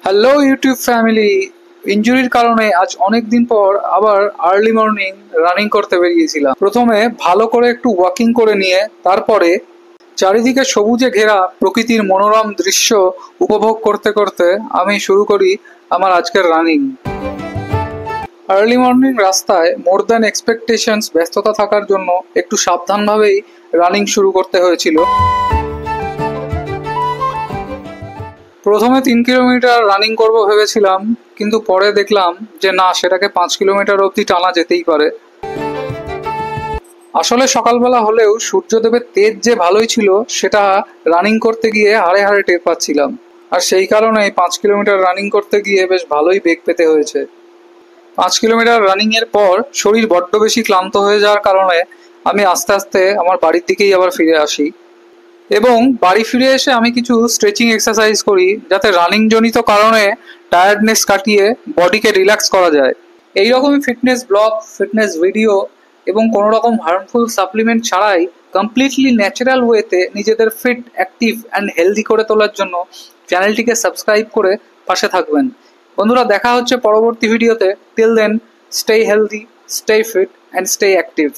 Hello YouTube family. ইনজুরির কারণে আজ অনেক দিন পর আবার আর্লি মর্নিং রানিং করতে বেরিয়েছিলাম। প্রথমে ভালো করে একটু ওয়াকিং করে নিয়ে তারপরে চারিদিকে সবুজে ঘেরা প্রকৃতির মনোরম দৃশ্য উপভোগ করতে করতে আমি শুরু করি আমার আজকের রানিং। আর্লি মর্নিং রাস্তায় মোর দ্যান এক্সপেকটেশনস ব্যস্ততা থাকার জন্য একটু সাবধানভাবেই রানিং শুরু করতে হয়েছিল। প্রথমে 3 কিলোমিটার রানিং করব ভেবেছিলাম, কিন্তু পরে দেখলাম যে না, সেটাকে 5 কিলোমিটার অবধি টানা যেতেই পারে। আসলে সকালবেলা হলেও সূর্যদেবের তেজ যে ভালোই ছিল সেটা রানিং করতে গিয়ে হাড়ে হাড়ে টের পাচ্ছিলাম। আর সেই কারণে 5 কিলোমিটার রানিং করতে গিয়ে বেশ ভালোই বেগ পেতে হয়েছে। 5 কিলোমিটার রানিং এর পর শরীর বড্ড বেশি ক্লান্ত হয়ে যাওয়ার কারণে আমি আস্তে আস্তে আমার বাড়ির দিকেই আবার ফিরে আসি এবং বাড়ি ফিরে এসে আমি কিছু স্ট্রেচিং এক্সারসাইজ করি, যাতে রানিং জনিত কারণে টায়ার্ডনেস কাটিয়ে বডিকে রিল্যাক্স করা যায়। এই রকমই ফিটনেস ব্লগ, ফিটনেস ভিডিও এবং কোনো রকম হার্মফুল সাপ্লিমেন্ট ছাড়াই কমপ্লিটলি ন্যাচারাল ওয়েতে নিজেদের ফিট, অ্যাক্টিভ অ্যান্ড হেলদি করে তোলার জন্য চ্যানেলটিকে সাবস্ক্রাইব করে পাশে থাকবেন। বন্ধুরা, দেখা হচ্ছে পরবর্তী ভিডিওতে। Till then, stay healthy, stay fit and stay active.